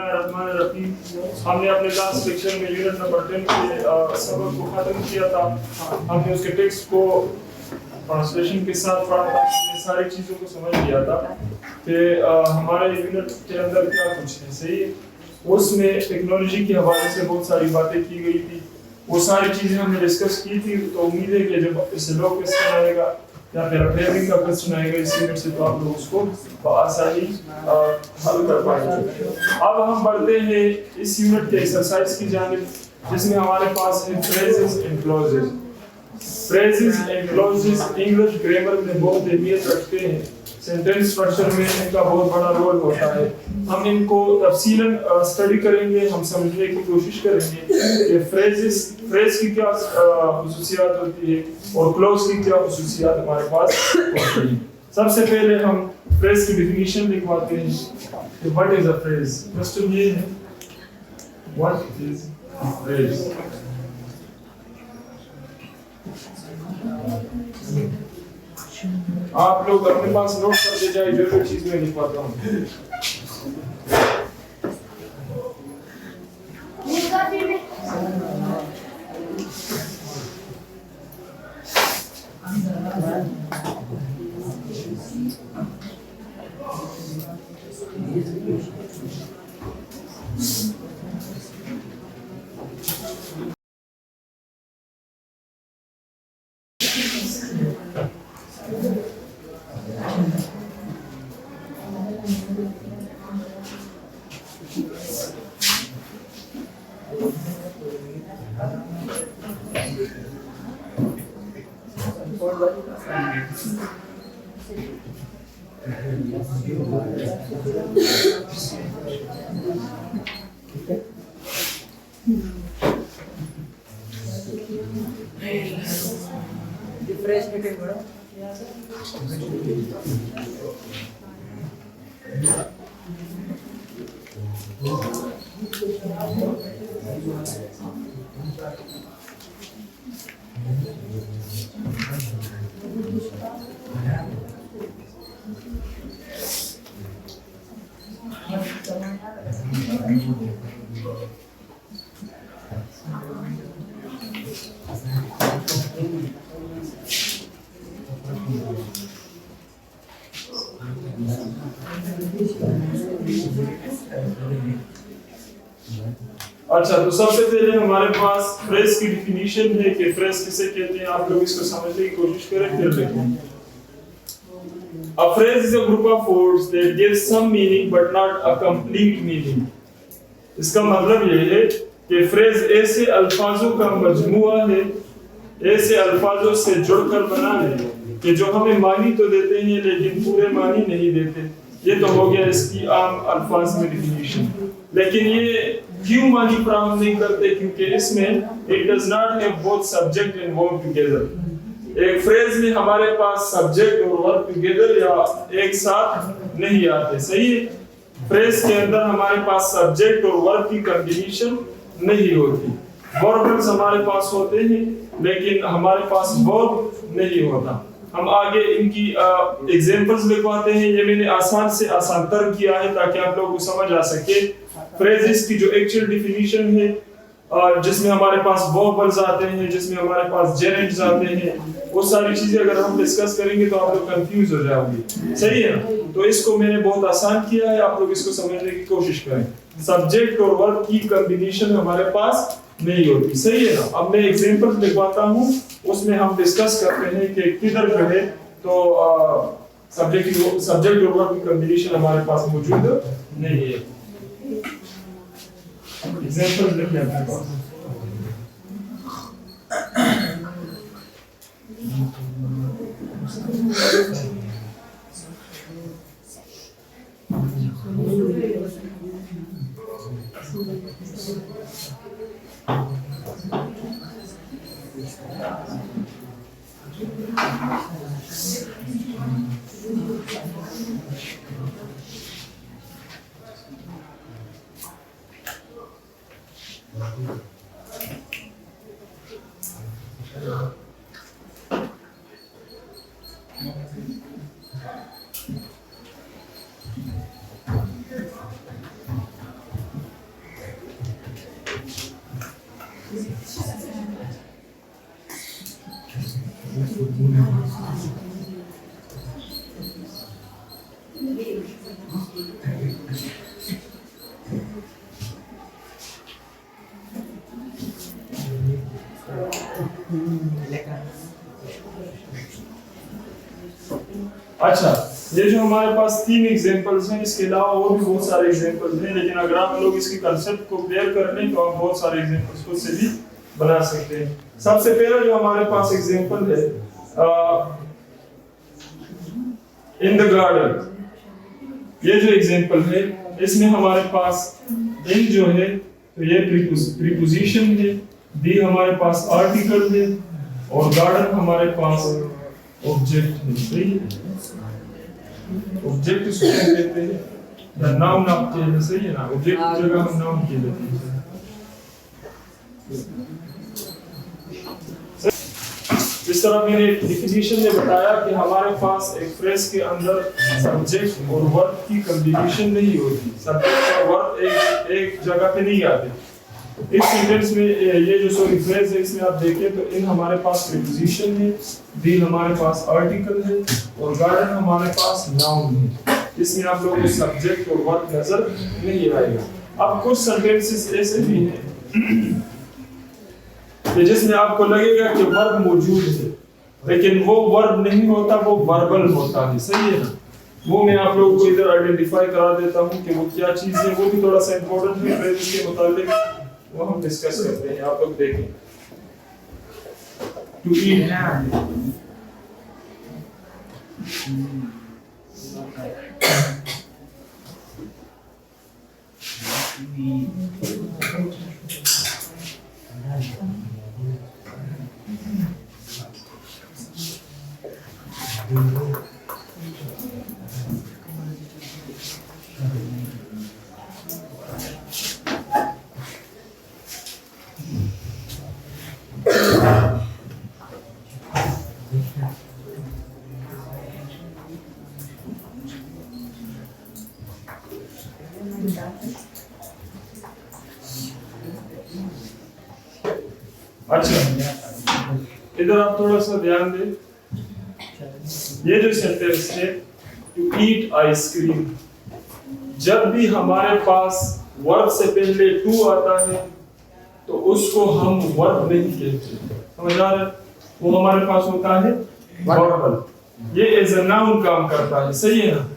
बिस्मिल्लाहिर्रहमानिर्रहीम। हमने अपने लास्ट सेक्शन में यूनिट नंबर 10 के सबक को खत्म किया था। हमने उसके टेक्स्ट को ट्रांसलेशन के साथ पढ़ा था, सारी चीज़ों को समझ लिया था कि हमारे यूनिट के अंदर क्या कुछ है। सही है, उसमें टेक्नोलॉजी के हवाले से बहुत सारी बातें की गई थी, वो सारी चीज़ें हमने डिस्कस की थी। तो उम्मीद है कि जब इससे लोग क्वेश्चन आएगा या फिर अपेयरिंग का क्वेश्चन आएगा इस यूनिट से, तो आप लोग उसको आसानी हल कर पाएंगे। अब हम बढ़ते हैं इस यूनिट के एक्सरसाइज की जानिब, जिसमें हमारे पास है phrases and clauses. Phrases and clauses English grammar में बहुत अहमियत रखते हैं, सेंटेंस स्ट्रक्चर में इनका बहुत बड़ा रोल होता है। हम इनको तफसीलन स्टडी करेंगे, हम समझने की कोशिश करेंगे कि फ्रेज की क्या खुसूसियात होती है और क्लॉज की क्या खुसूसियात हमारे पास होती है। सबसे पहले हम फ्रेज की डेफिनेशन लिखवाते हैं कि what is a phrase. Question ये है, व्हाट इज फ्रेज। आप लोग अपने पास नोट करते जाए, जो जो चीज मैं लिखवाता हूँ। अच्छा, तो सबसे पहले हमारे पास फ्रेज की डेफिनेशन है कि फ्रेज किसे कहते हैं। आप लोग इसको समझने की कोशिश करें, फिर देखें। A phrase is a group of words that give some meaning but not a complete meaning. इसका मतलब ये है कि फ्रेज ऐसे अल्फाजों का मजमुआ है, ऐसे अल्फाजों से जुड़कर बना है कि जो हमें मानी तो देते हैं लेकिन पूरे मानी नहीं देते। ये तो हो गया इसकी आम अल्फाज में डेफिनेशन। लेकिन ये क्यों मानी फराहम नहीं करते? क्योंकि इसमें it does not have both subject and verb together. एक फ्रेज में हमारे पास सब्जेक्ट और वर्ब टुगेदर या एक साथ नहीं आते। सही है, फ्रेज के अंदर हमारे पास सब्जेक्ट और वर्ब की कॉम्बिनेशन नहीं होती। वर्ब्स हमारे पास होते हैं लेकिन हमारे पास वर्ब नहीं होता। हम आगे इनकी एग्जांपल्स लिखवाते हैं। ये मैंने आसान से आसान तर किया है ताकि आप लोगों को समझ आ सके। फ्रेजेस की जो एक्चुअल डेफिनेशन है, जिसमें हमारे पास वर्ब्स आते हैं, जिसमें हमारे पास जेरेंड्स आते हैं, वो सारी चीजें अगर हम डिस्कस करेंगे तो आप लोग कंफ्यूज हो जाओगे। सही है, तो इसको मैंने बहुत आसान किया है, आप लोग इसको समझने की कोशिश करें। सब्जेक्ट और वर्ब की कॉम्बिनेशन हमारे पास नहीं होती। सही है ना। अब मैं एग्जांपल लिखवाता हूँ, उसमें हम डिस्कस करते हैं कि किधर जो है तो सब्जेक्ट और वर्ब की कॉम्बिनेशन हमारे पास मौजूद नहीं है। एग्जांपल लिख लें अपने पास। अच्छा, ये जो हमारे पास 3 एग्जांपल्स हैं, इसके अलावा और भी बहुत सारे एग्जांपल्स हैं, लेकिन अगर आप लोग इसके कांसेप्ट को क्लियर कर लें तो आप बहुत सारे एग्जांपल्स खुद से भी बना सकते हैं। सबसे पहला जो हमारे पास एग्जांपल है इन द गार्डन, ये जो एग्जांपल है इसमें हमारे पास इन जो है तो ये प्रीपोजिशन है, दी हमारे पास आर्टिकल है और गार्डन हमारे पास ऑब्जेक्ट है। सही है, ऑब्जेक्ट इसको कहते हैं या नाउन आप कह लेते, सही है ना, ऑब्जेक्ट की जगह हम नाउन कह लेते हैं। जिस तरह मैंने डेफिनेशन में बताया कि हमारे पास एक फ्रेज के अंदर सब्जेक्ट और वर्ब की कॉम्बिनेशन नहीं होती, सब्जेक्ट और वर्ब एक जगह पे नहीं आते। इस सेंटेंस में ये जो सॉरी फ्रेज है इसमें आप देखें तो इन हमारे पास प्रीपोजिशन है, दी हमारे पास आर्टिकल है और गार्डन हमारे पास नाउन है। इसमें आप लोगों को सब्जेक्ट और वर्ब नजर नहीं आएगा। अब कुछ सेंटेंसेस ऐसे भी हैं कि जिसमें आपको लगेगा कि वर्ब मौजूद है लेकिन वो वर्ब नहीं होता, वो वर्बल होता है। सही है ना, वो मैं आप लोगों को इधर आइडेंटिफाई करा देता हूँ कि वो क्या चीज है, वो भी थोड़ा सा इंपॉर्टेंट है फ्रेज के मुताबिक, वो हम डिस्कस करते हैं। आप लोग देखें, टू ईट, अच्छा इधर आप थोड़ा सा ध्यान दें, ये जो सेंटेंस है टू ईट आइसक्रीम, जब भी हमारे पास वर्ब से पहले टू आता है तो उसको हम वर्ब नहीं कहते, समझ आ रहा है, वो हमारे पास होता है वर्बल, ये एज अ नाउन काम करता है। सही है ना,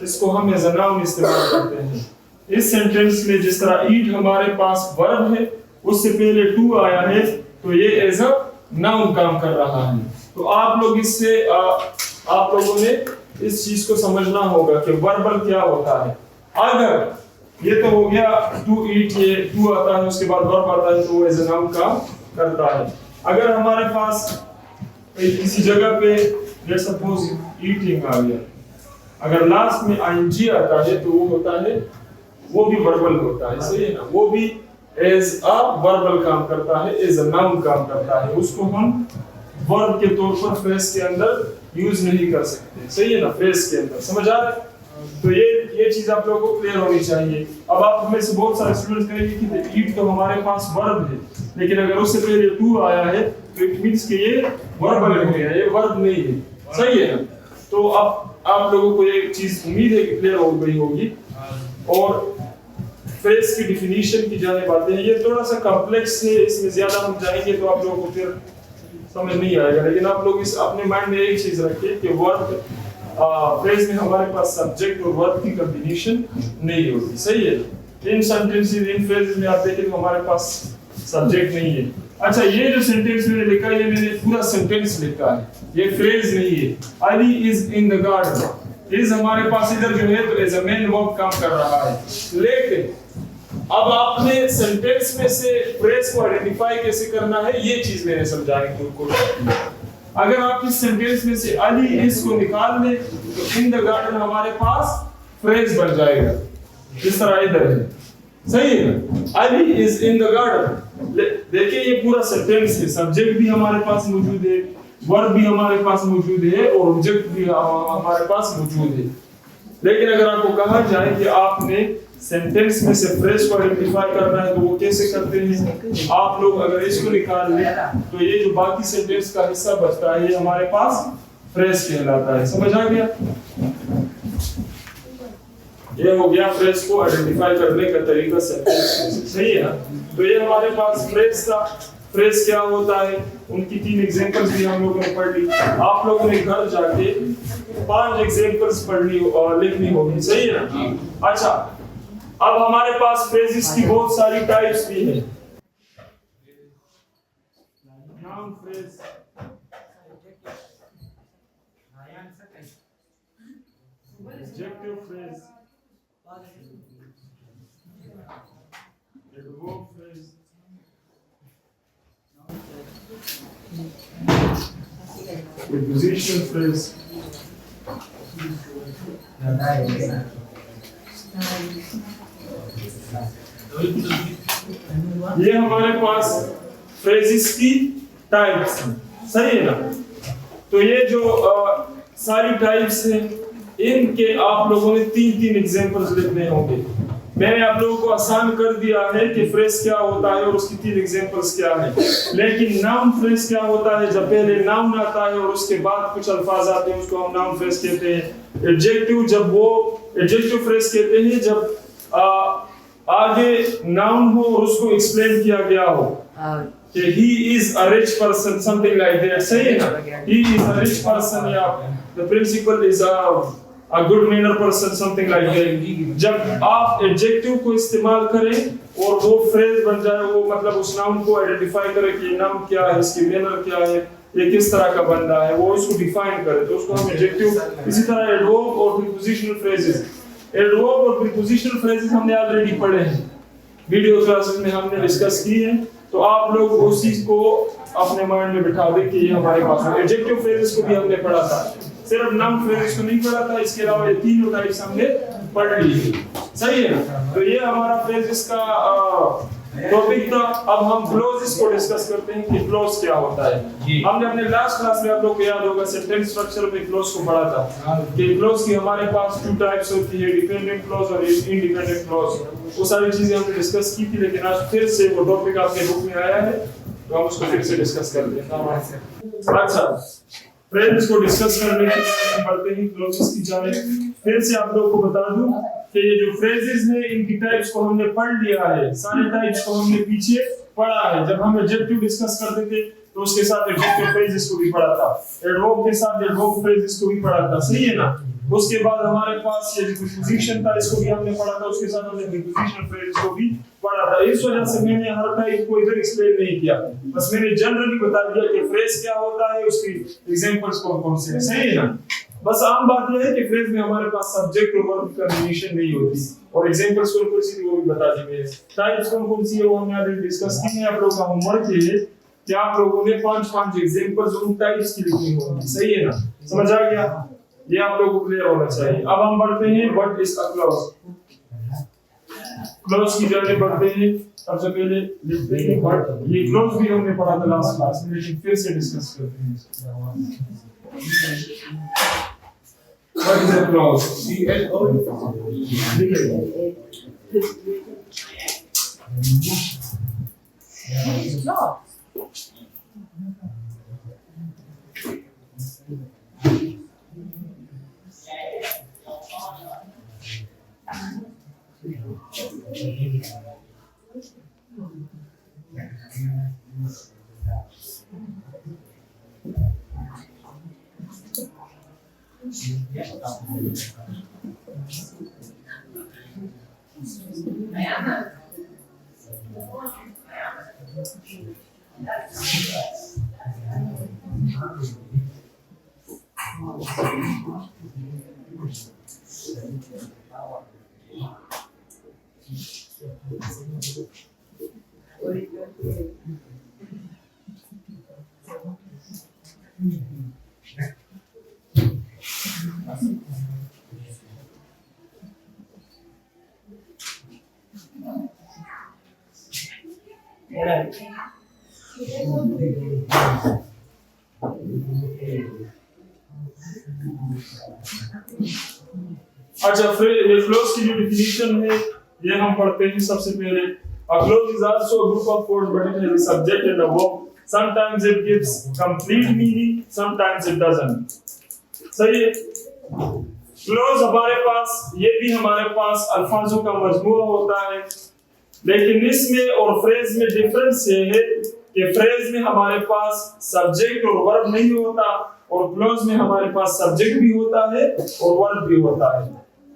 इसको हम एज अ नाउन इस्तेमाल करते हैं। इस सेंटेंस में जिस तरह ईट हमारे पास वर्ब है, उससे पहले टू आया है तो ये एज अ नाउन काम कर रहा है। तो आप लोग इससे आप लोगों ने इस चीज को समझना होगा कि वर्बल क्या होता है। अगर ये तो हो गया टू ईट, ये टू आता है उसके बाद वर्ब आता है तो वो एज अ नाउन काम करता है। अगर हमारे पास किसी जगह पे लेट्स सपोज ईटिंग आ गया, अगर लास्ट में आईएनजी आता है तो वो होता है, वो भी वर्बल होता है। सही है ना, वो भी एज अ वर्बल काम करता है, एज अ नाउन काम करता है, उसको हम वर्ब के तौर पर फ्रेज के अंदर यूज नहीं कर सकते। सही है ना, फ्रेज के अंदर, समझ आ रहा है? तो ये चीज आप लोगों को क्लियर होनी चाहिए। अब आप में से बहुत सारे स्टूडेंट्स कहेंगे कि ईट तो हमारे पास वर्ब है, लेकिन अगर उससे पहले टू आया है तो इट मींस कि ये वर्बल हो गया, ये वर्ब नहीं है। सही है ना, तो अब आप लोगों को ये चीज उम्मीद है कि क्लियर हो गई होगी। और फ्रेज की डिफिनीशन की जाने बातें हैं, ये थोड़ा सा कॉम्प्लेक्स है, इसमें ज्यादा हम जाएंगे तो आप लोगों को फिर समझ नहीं आएगा, लेकिन आप लोग इस अपने माइंड में एक चीज रखिए कि वर्ब फ्रेज में हमारे पास सब्जेक्ट और वर्ब की कॉम्बिनेशन नहीं होती। सही है, इन सेंटेंसेस इन फ्रेजेस में आप देखें तो हमारे पास सब्जेक्ट नहीं है। अच्छा, ये जो सेंटेंस मैंने लिखा है, ये मैंने पूरा सेंटेंस लिखा है, ये फ्रेज नहीं है। Ali is in the garden, is हमारे पास इधर जो है तो एज अ मेन वर्ब काम कर रहा है, लेकिन अब आपने सेंटेंस में से फ्रेज को आइडेंटिफाई कैसे करना है ये चीज मैंने समझाने की कोशिश की। अगर आप इस सेंटेंस में से अली इज को निकाल लें तो इन द गार्डन हमारे पास फ्रेज बन जाएगा, इस तरह इधर है। सही है ना, Ali is in the garden. देखिए ये पूरा सेंटेंस है, सब्जेक्ट भी हमारे पास मौजूद है, वर्ब भी हमारे पास मौजूद है और ऑब्जेक्ट भी हमारे पास मौजूद है। लेकिन अगर आपको कहा जाए कि आपने सेंटेंस में से फ्रेज को आइडेंटिफाई करना है तो वो कैसे करते हैं? आप लोग अगर इसको निकाल लें तो ये जो बाकी सेंटेंस का हिस्सा बचता है ये हमारे पास फ्रेज कहलाता है। समझ आ गया? ये हो गया फ्रेज को आइडेंटिफाई करने का तरीका सेंटेंस में से। सही है ना? तो ये हमारे पास फ्रेज था। फ्रेज क्या होता है, उनकी 3 एग्जांपल्स भी हम लोगों ने पढ़ ली। आप लोगों ने घर जाके 5 एग्जांपल्स लिखनी होगी, सही है ना। अच्छा, अब हमारे पास फ्रेजेस की बहुत सारी टाइप्स भी है। Noun phrase, adjective phrase, adverb phrase, prepositional phrase, ये हमारे पास फ्रेजेस की टाइप्स हैं, सही है ना। तो ये जो सारी टाइप्स हैं, इनके आप लोगों ने 3-3 एग्जांपल्स लिखने होंगे। मैंने आप लोगों को आसान कर दिया है कि फ्रेज क्या होता है और उसकी 3 एग्जांपल्स क्या है, लेकिन नाउन फ्रेज क्या होता है, जब पहले नाउन आता है और उसके बाद कुछ अल्फाज आते हैं उसको हम नाउन फ्रेज कहते हैं। एडजेक्टिव, जब वो एडजेक्टिव फ्रेज कहते हैं जब आगे नाउन हो और उसको एक्सप्लेन किया गया हो कि he is a rich person, something like that, सही है ना। he is a rich person या the principal is a good manner person, something like that। जब आप एडजेक्टिव को इस्तेमाल करें और वो फ्रेज बन जाए, वो मतलब उस नाउन को आइडेंटिफाई करे कि ये नाउन क्या है, इसकी मैनर क्या है, ये किस तरह का बंदा है, वो उसको डिफाइन करे, तो उसको हम एडजेक्टिव। इसी तरह एडवर्ब और प्रीपोजिशनल फ्रेजेस, एडवर्ब और प्रीपोजिशनल फ्रेजेस हमने ऑलरेडी पढ़े हैं, वीडियो क्लासेस में हमने डिस्कस की है, तो आप लोग उस चीज को अपने माइंड में बिठा दें कि ये हमारे पास है। एडजेक्टिव फ्रेजेस को भी हमने पढ़ा था, सिर्फ नाउन फ्रेजेस को नहीं पढ़ा था, इसके अलावा ये तीनों टाइप्स हमने पढ़ ली है, सही है ना। तो ये हमारा फ्रेजेस का टॉपिक था। अब हम क्लोजेस को डिस्कस करते हैं कि क्लोज क्या होता है। हमने अपने लास्ट क्लास में, आप लोगों को याद होगा, सेंटेंस स्ट्रक्चर में क्लोज को पढ़ा था कि क्लोज की हमारे पास 2 टाइप्स होती है, डिपेंडेंट क्लोज और इंडिपेंडेंट क्लोज। वो सारी चीजें हमने डिस्कस की थी, लेकिन आज फिर से वो टॉपिक आपके बुक में आया है, तो हम उसको फिर से डिस्कस करते हैं। अच्छा, फ्रेंड्स को डिस्कस करने के बाद हम बढ़ते हैं क्लोजेस की जानिब। फिर से आप लोगों को बता दूं कि ये जो फ्रेजेस हैं, इनकी टाइप्स को हमने पढ़ लिया है, सारे टाइप्स को हमने पीछे पढ़ा है। जब हम एडजेक्टिव डिस्कस करते थे तो उसके साथ एडजेक्टिव फ्रेजेस को भी पढ़ा था, एडवर्ब के साथ एडवर्ब फ्रेजेस को भी पढ़ा था, सही है ना। उसके बाद हमारे पास ये जो प्रीपोजिशन था, इसको भी हमने पढ़ा था, उसके साथ हमने प्रीपोजिशनल फ्रेजेस को भी पढ़ा था। इस वजह से मैंने हर टाइप को इधर एक्सप्लेन नहीं किया, बस मैंने जनरली बता दिया कि फ्रेज क्या होता है, उसकी एग्जांपल्स कौन-कौन से हैं, सही है ना। बस आम बात यह है कि फ्रेज में हमारे पास सब्जेक्ट और वर्ब की कॉम्बिनेशन नहीं होती, और एग्जांपल्स कौन-कौन सी वो भी बता दी मैंने। टाइप्स कौन-कौन सी है वो हमने ऑलरेडी डिस्कस की है। आप लोगों का होमवर्क ये है कि आप लोगों ने 5-5 एग्जांपल्स उन टाइप्स की लिखनी होगी, सही है ना। समझ आ गया, ये आप लोगों को क्लियर होना चाहिए। अब हम बढ़ते हैं what is a clause. Clause की जाने बढ़ते हैं। सबसे पहले लिखते हैं व्हाट, ये क्लॉज भी हमने पढ़ा था लास्ट क्लास में, लेकिन फिर से डिस्कस करते हैं। What is a clause, CLO अच्छा, फिर ये क्लोज की जो डेफिनेशन है ये हम पढ़ते हैं। सबसे पहले a clause is also a group of words but it has a subject and a verb. Sometimes it gives complete meaning, sometimes it doesn't. सही है। क्लोज हमारे पास, ये भी हमारे पास अल्फाजों का मजमूआ होता है, लेकिन इसमें और फ्रेज में डिफरेंस ये है कि फ्रेज में हमारे पास सब्जेक्ट और वर्ब नहीं होता और क्लॉज में हमारे पास सब्जेक्ट भी होता है और वर्ब भी होता है।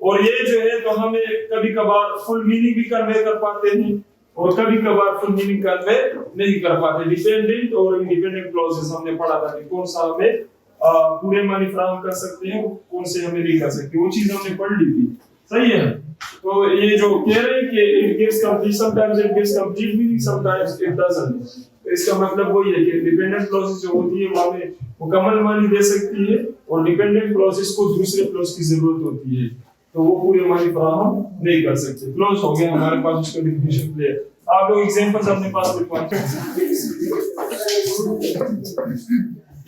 और ये जो है तो हमें कभी कभार फुल मीनिंग भी कन्वे कर पाते हैं और कभी कभार फुल मीनिंग कन्वे नहीं कर पाते। डिपेंडेंट और इंडिपेंडेंट क्लॉजेस हमने पढ़ा था कि कौन सा हमें पूरे मानी फराहम कर सकते हैं, कौन से हमें नहीं कर सकते, वो चीज हमने पढ़ ली थी। सही है। तो ये जो कह रहे हैं कि it gives complete, sometimes it gives complete meaning, sometimes it doesn't. तो इसका मतलब वही है कि डिपेंडेंट क्लॉजेस जो होती है वो हमें मुकम्मल मानी दे सकती है और डिपेंडेंट क्लॉजेस को दूसरे क्लॉज की जरूरत होती है तो वो पूरे मानी फराहम नहीं कर सकते। क्लॉज हो गया हमारे पास, उसका डेफिनेशन क्लियर। आप लोग एग्जांपल्स अपने पास लिखवाएं।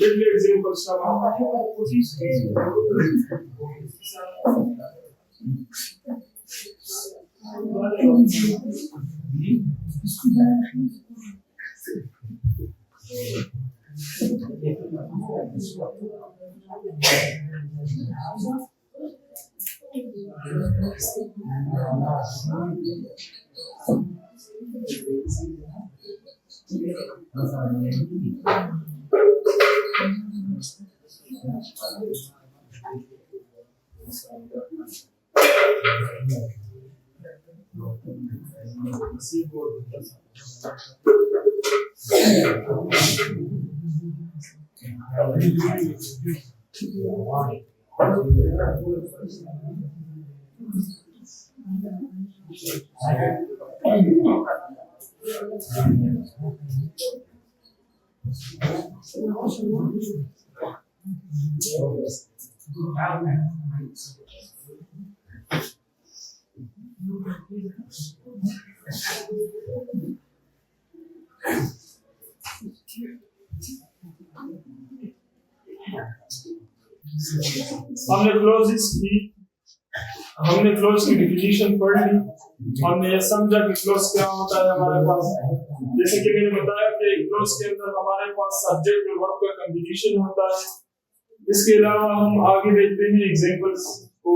लिख एग्जांपल्स सब हमने क्लॉज की डिफिनीशन पढ़ ली। हमने ये समझा कि क्लॉज क्या होता है हमारे पास। जैसे कि मैंने बताया कि क्लॉज के अंदर हमारे पास सब्जेक्ट और वर्ब का कॉम्बिनेशन होता है। इसके अलावा हम आगे देखते हैं एग्जांपल्स को।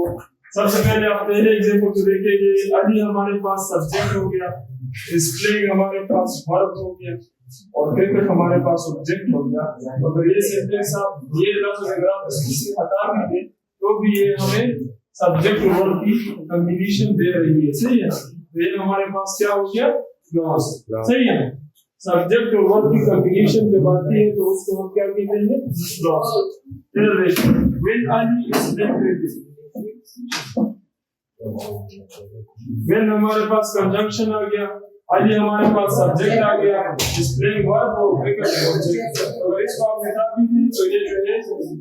सबसे पहले आप पहले एग्जांपल को देखेंगे। अली हमारे पास सब्जेक्ट हो गया, स्प्लेइंग हमारे पास वर्ब हो गया और क्रिकेट हमारे पास ऑब्जेक्ट हो गया। तो अगर ये सेंटेंस आप ये लफ्ज अगर आप इससे हटा देंगे तो भी ये हमें सब्जेक्ट और वर्ब की कॉम्बिनेशन दे रही है। सही है। तो ये हमारे पास क्या हो गया? क्लॉज। सही है। सब्जेक्ट और वर्ब की कॉम्बिनेशन जब आती है तो उसको हम क्या कहते हैं? Clause. When Ali is playing, when हमारे पास कंजंक्शन आ गया, अली हमारे पास सब्जेक्ट आ गया, स्प्लिंग वर्ब और क्रिकेट ऑब्जेक्ट। अगर इसको आप मिटा दीजिए तो ये जो है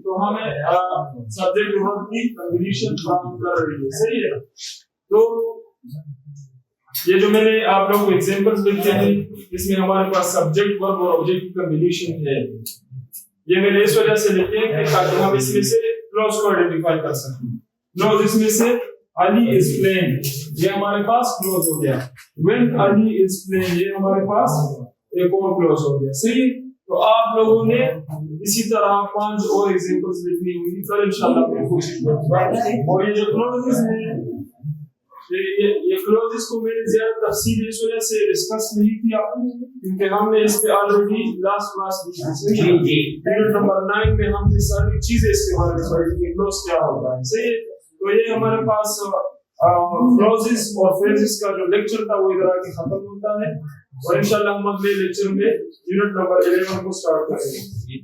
तो हमें सब्जेक्ट और वर्ब की कॉम्बिनेशन प्राप्त कर रही है। सही है। तो ये जो मैंने आप लोगों को एग्जांपल्स लिखे हैं इसमें हमारे पास सब्जेक्ट वर्ब और ऑब्जेक्ट की कॉम्बिनेशन है। ये मैंने इस वजह से लिखे हैं कि ताकि हम इसमें से क्लॉज को आइडेंटिफाई कर सकें। क्लॉज इसमें से Ali is playing, ये हमारे पास क्लोज हो गया। When Ali is playing, ये हमारे पास एक और क्लोज हो गया। सही। तो आप लोगों ने इसी तरह 5 और एग्जांपल्स लिखनी होंगी। कल इंशाल्लाह मैं कोशिश करूंगा। और ये जो क्लोजेस हैं ये क्लोजेस को मैंने ज्यादा तफसील इस वजह से डिस्कस नहीं किया क्योंकि हमने इस पे already last class unit number 9 में हमने सारी चीजें इसके बारे में पढ़ी कि क्लोज क्या होता है। सही। तो ये हमारे पास क्लॉजेस और फ्रेजेस का जो लेक्चर था वो इधर आके खत्म होता है और इंशाल्लाह हम अगले लेक्चर में यूनिट नंबर 11 को स्टार्ट करेंगे।